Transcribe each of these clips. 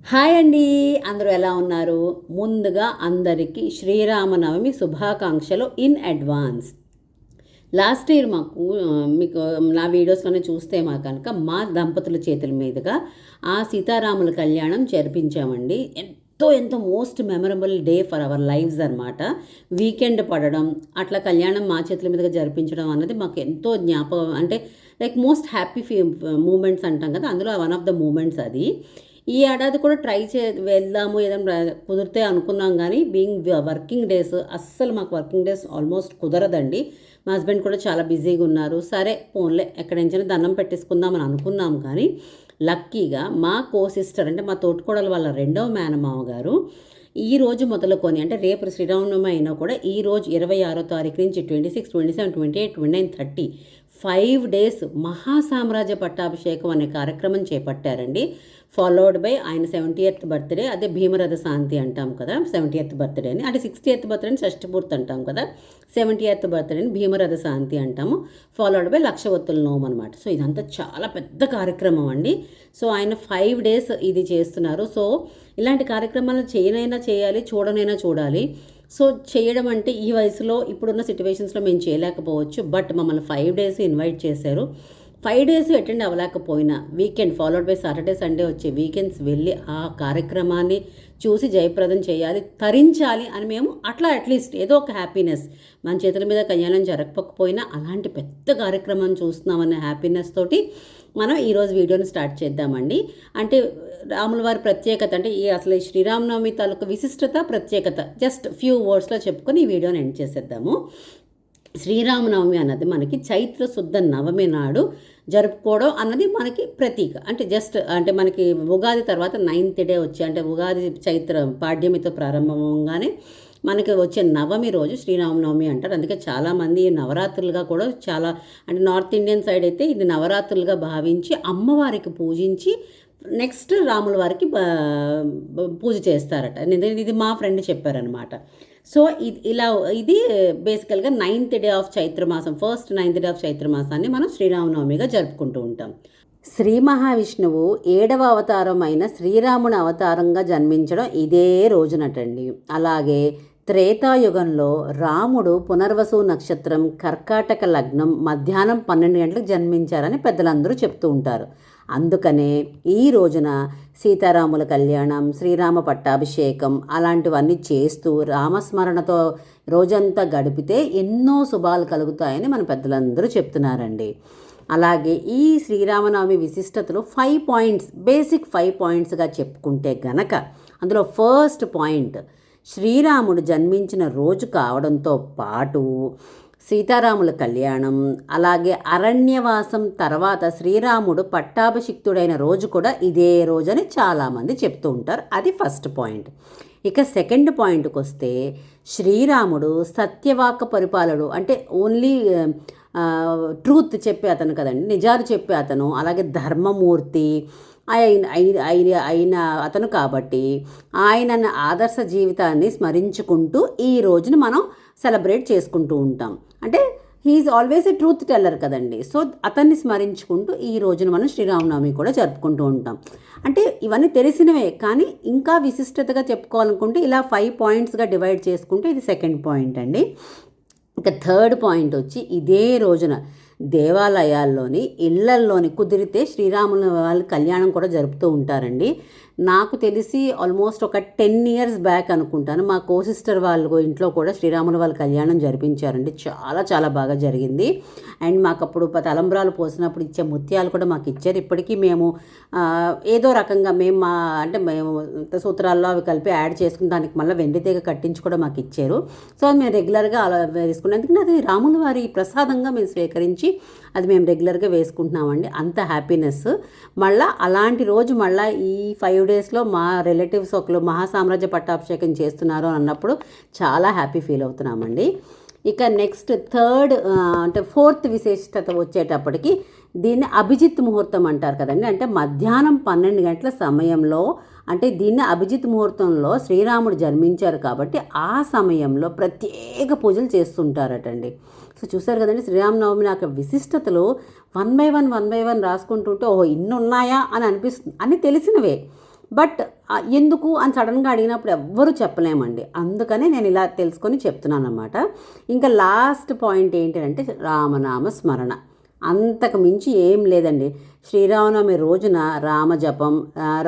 Hi అండి, అందరూ ఎలా ఉన్నారు? ముందుగా అందరికీ శ్రీరామనవమి శుభాకాంక్షలు ఇన్ అడ్వాన్స్. లాస్ట్ ఇయర్ మీకు నా వీడియోస్లోనే చూస్తే కనుక మా దంపతుల చేతుల మీదుగా ఆ సీతారాముల కళ్యాణం జరిపించామండి. ఎంతో most memorable day for our lifes అనమాట. వీకెండ్ పడడం, అట్లా కళ్యాణం మా చేతుల మీదుగా జరిపించడం అన్నది మాకు ఎంతో జ్ఞాపకం. అంటే లైక్ మోస్ట్ హ్యాపీ మూమెంట్స్ అంటాం కదా, అందులో వన్ ఆఫ్ ద మూమెంట్స్ అది. ఈ ఏడాది కూడా వెళ్దాము ఏదైనా కుదిరితే అనుకున్నాం, కానీ వర్కింగ్ డేస్ అస్సలు మాకు వర్కింగ్ డేస్ ఆల్మోస్ట్ కుదరదండి. మా హస్బెండ్ కూడా చాలా బిజీగా ఉన్నారు. సరే పోన్లే ఎక్కడించైనా దండం పెట్టేసుకుందామని అనుకున్నాం, కానీ లక్కీగా మా సిస్టర్ అంటే మా తోటికోడలు వాళ్ళ రెండవ మేనమామ గారు ఈరోజు మొదలుకొని, అంటే రేపు శ్రీరామనవమి అయినా కూడా ఈరోజు 26వ తారీఖు నుంచి 26, 27, 28, 29, 30 5 days మహాసామ్రాజ్య పట్టాభిషేకం అనే కార్యక్రమం చేపట్టారండి. ఫాలోడ్ బై ఆయన 70th బర్త్డే, అదే భీమరథ శాంతి అంటాం కదా, 70th బర్త్డే అని. అంటే 60th బర్త్డేని షష్ఠపూర్తి అంటాం కదా, 70th బర్త్డేని భీమరథ శాంతి అంటాము. ఫాలోడ్ బై లక్షవత్తుల నోము అనమాట. సో ఇదంతా చాలా పెద్ద కార్యక్రమం అండి. సో ఆయన 5 days ఇది చేస్తున్నారు. సో ఇలాంటి కార్యక్రమాలు చేయనైనా చేయాలి, చూడనైనా చూడాలి. సో చేయడం అంటే ఈ వయసులో ఇప్పుడున్న సిచ్యువేషన్స్లో మేము చేయలేకపోవచ్చు, బట్ మమ్మల్ని 5 days ఇన్వైట్ చేశారు. 5 days అటెండ్ అవ్వలేకపోయినా weekend followed by Saturday Sunday వచ్చే వీకెండ్స్ వెళ్ళి ఆ కార్యక్రమాన్ని చూసి జయప్రదం చేయాలి, తరించాలి అని మేము అట్లా అట్లీస్ట్ ఏదో ఒక హ్యాపీనెస్, మన చేతుల మీద కళ్యాణం జరగకపోయినా అలాంటి పెద్ద కార్యక్రమం చూస్తున్నామనే హ్యాపీనెస్ తోటి మనం ఈరోజు వీడియోని స్టార్ట్ చేద్దామండి. అంటే రాముల వారి ప్రత్యేకత, అంటే అసలు ఈ శ్రీరామనవమి తాలూకు విశిష్టత, ప్రత్యేకత జస్ట్ ఫ్యూ వర్డ్స్లో చెప్పుకొని ఈ వీడియోని ఎండ్ చేసేద్దాము. శ్రీరామనవమి అన్నది మనకి చైత్ర శుద్ధ నవమి నాడు జరుపుకోవడం అన్నది మనకి ప్రతీక. అంటే జస్ట్ అంటే మనకి ఉగాది తర్వాత 9th day వచ్చి, అంటే ఉగాది చైత్ర పాడ్యమితో ప్రారంభంగానే మనకి వచ్చే నవమి రోజు శ్రీరామనవమి అంటారు. అందుకే చాలామంది నవరాత్రులుగా కూడా చాలా, అంటే నార్త్ ఇండియన్ సైడ్ అయితే ఇది నవరాత్రులుగా భావించి అమ్మవారికి పూజించి నెక్స్ట్ రాముల వారికి పూజ చేస్తారట. ఇది మా ఫ్రెండ్ చెప్పారనమాట. సో ఇది బేసికల్గా 9th day ఆఫ్ చైత్రమాసం, ఫస్ట్ 9th day ఆఫ్ చైత్రమాసాన్ని మనం శ్రీరామనవమిగా జరుపుకుంటూ ఉంటాం. శ్రీ మహావిష్ణువు 7వ అవతారం అయిన శ్రీరాముని అవతారంగా జన్మించడం ఇదే రోజునటండి. అలాగే త్రేతాయుగంలో రాముడు పునర్వసు నక్షత్రం కర్కాటక లగ్నం మధ్యాహ్నం 12 గంటలకు జన్మించారని పెద్దలందరూ చెప్తూ ఉంటారు. అందుకనే ఈ రోజున సీతారాముల కళ్యాణం, శ్రీరామ పట్టాభిషేకం అలాంటివన్నీ చేస్తూ రామస్మరణతో రోజంతా గడిపితే ఎన్నో శుభాలు కలుగుతాయని మన పెద్దలందరూ చెప్తున్నారండి. అలాగే ఈ శ్రీరామనవమి విశిష్టతలు 5 points, బేసిక్ 5 pointsగా చెప్పుకుంటే గనక అందులో ఫస్ట్ పాయింట్ శ్రీరాముడు జన్మించిన రోజు కావడంతో పాటు సీతారాముల కళ్యాణం, అలాగే అరణ్యవాసం తర్వాత శ్రీరాముడు పట్టాభిషిక్తుడైన రోజు కూడా ఇదే రోజని చాలామంది చెప్తూ ఉంటారు. అది ఫస్ట్ పాయింట్. ఇక సెకండ్ పాయింట్కి వస్తే శ్రీరాముడు సత్యవాక పరిపాలకుడు, అంటే ఓన్లీ ట్రూత్ చెప్పే అతను కదండి, నిజాలు చెప్పే అతను, అలాగే ధర్మమూర్తి అయిన అతను కాబట్టి ఆయన ఆదర్శ జీవితాన్ని స్మరించుకుంటూ ఈ రోజుని మనం సెలబ్రేట్ చేసుకుంటూ ఉంటాం. అంటే he's always a truth teller కదండి. సో అతన్ని స్మరించుకుంటూ ఈ రోజున మనం శ్రీరామనవమి కూడా జరుపుకుంటూ ఉంటాం. అంటే ఇవన్నీ తెలిసినవే, కానీ ఇంకా విశిష్టతగా చెప్పుకోవాలనుకుంటే ఇలా 5 pointsగా డివైడ్ చేసుకుంటే ఇది సెకండ్ పాయింట్ అండి. ఇక థర్డ్ పాయింట్ వచ్చి ఇదే రోజున దేవాలయాల్లోని ఇళ్లల్లోని కుదిరితే శ్రీరాముల వాళ్ళ కళ్యాణం కూడా జరుపుతూ ఉంటారండి. నాకు తెలిసి ఆల్మోస్ట్ ఒక 10 years బ్యాక్ అనుకుంటాను, మా సిస్టర్ వాళ్ళ ఇంట్లో కూడా శ్రీరాముల వాళ్ళ కళ్యాణం జరిపించారండి. చాలా బాగా జరిగింది. అండ్ మాకు అప్పుడు తలంబ్రాలు పోసినప్పుడు ఇచ్చే ముత్యాలు కూడా మాకు ఇచ్చారు. ఇప్పటికీ మేము ఏదో రకంగా మేము సూత్రాల్లో అవి కలిపి యాడ్ చేసుకుని దానికి మళ్ళీ వెండి తీగ కట్టించి కూడా మాకు ఇచ్చారు. సో మేము రెగ్యులర్గా అలా వేసుకున్నాం. ఎందుకంటే అది రాముల వారి ప్రసాదంగా మేము స్వీకరించి అది మేము రెగ్యులర్గా వేసుకుంటున్నామండి. అంత హ్యాపీనెస్. మళ్ళీ అలాంటి రోజు మళ్ళీ ఈ 5 daysలో మా రిలేటివ్స్ ఒకరు మహాసామ్రాజ్య పట్టాభిషేకం చేస్తున్నారు అన్నప్పుడు చాలా హ్యాపీ ఫీల్ అవుతున్నామండి. ఇక నెక్స్ట్ అంటే ఫోర్త్ విశేషత వచ్చేటప్పటికి దీన్ని అభిజిత్ ముహూర్తం అంటారు కదండి. అంటే మధ్యాహ్నం 12 గంటల సమయంలో, అంటే దీన్ని అభిజిత్ ముహూర్తంలో శ్రీరాముడు జన్మించారు కాబట్టి ఆ సమయంలో ప్రత్యేక పూజలు చేస్తుంటారటండి. సో చూసారు కదండి, శ్రీరామనవమి నాకు విశిష్టతలు 1 by 1 రాసుకుంటుంటే ఓహో ఇన్ని ఉన్నాయా అని అనిపిస్తుంది, అని తెలిసినవే. బట్ ఎందుకు అని సడన్గా అడిగినప్పుడు ఎవ్వరూ చెప్పలేమండి. అందుకనే నేను ఇలా తెలుసుకొని చెప్తున్నాను అన్నమాట. ఇంకా లాస్ట్ పాయింట్ ఏంటంటే రామనామ స్మరణ. అంతకు మించి ఏం లేదండి. శ్రీరామనవమి రోజున రామజపం,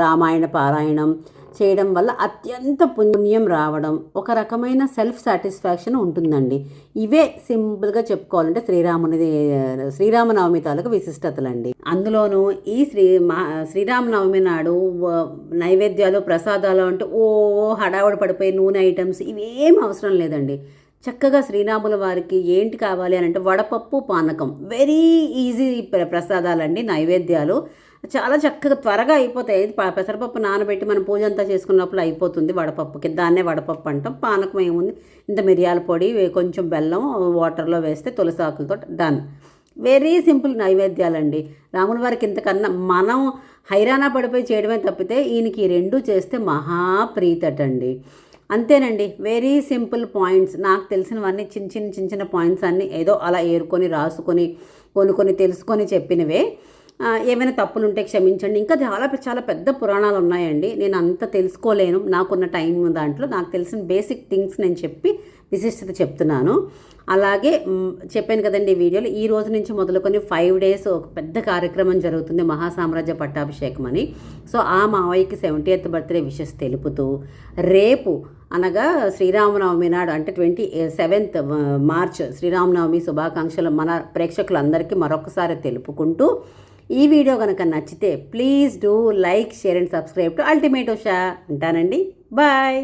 రామాయణ పారాయణం చేయడం వల్ల అత్యంత పుణ్యం రావడం, ఒక రకమైన సెల్ఫ్ సాటిస్ఫాక్షన్ ఉంటుందండి. ఇవే సింపుల్గా చెప్పుకోవాలంటే శ్రీరామనవమి తాలూకు విశిష్టతలండి. అందులోనూ ఈ శ్రీరామనవమి నాడు నైవేద్యాలు, ప్రసాదాలు అంటే హడావుడి పడిపోయి నూనె ఐటమ్స్ ఇవేం అవసరం లేదండి. చక్కగా శ్రీరాముల వారికి ఏంటి కావాలి అని అంటే వడపప్పు, పానకం, వెరీ ఈజీ ప్రసాదాలండి, నైవేద్యాలు చాలా చక్కగా త్వరగా అయిపోతాయి. పెసరపప్పు నానబెట్టి మనం పూజ అంతా చేసుకున్నప్పుడు అయిపోతుంది వడపప్పుకి. దాన్నే వడపప్పు అంటాం. పానకం ఏముంది, ఇంత మిరియాల పొడి, కొంచెం బెల్లం వాటర్లో వేస్తే తులసి ఆకులతో డన్. Very simple నైవేద్యాలండి. రాముల వారికి ఇంతకన్నా మనం హైరానా పడిపోయి చేయడమే తప్పితే ఈయనకి ఈ రెండు చేస్తే మహాప్రీతటండి. అంతేనండి. వెరీ సింపుల్ పాయింట్స్, నాకు తెలిసినవన్నీ చిన్న చిన్న పాయింట్స్ అన్నీ ఏదో అలా ఏరుకొని రాసుకొని కొన్ని తెలుసుకొని చెప్పినవే. ఏమైనా తప్పులు ఉంటే క్షమించండి. ఇంకా చాలా పెద్ద పురాణాలు ఉన్నాయండి. నేను అంత తెలుసుకోలేను, నాకున్న టైం దాంట్లో నాకు తెలిసిన బేసిక్ థింగ్స్ నేను చెప్పి విశిష్టత చెప్తున్నాను. అలాగే చెప్పాను కదండి ఈ వీడియోలో, ఈ రోజు నుంచి మొదలుకొని 5 days ఒక పెద్ద కార్యక్రమం జరుగుతుంది, మహాసామ్రాజ్య పట్టాభిషేకం అని. సో ఆ మావయ్యకి 70th బర్త్డే విషెస్ తెలుపుతూ రేపు అనగా శ్రీరామనవమి నాడు అంటే 27th March శ్రీరామనవమి శుభాకాంక్షలు మన ప్రేక్షకులందరికీ మరొకసారి తెలుపుకుంటూ, ఈ వీడియో కనుక నచ్చితే please do like, share and subscribe to ultimate Usha. ఉంటానండి. బాయ్.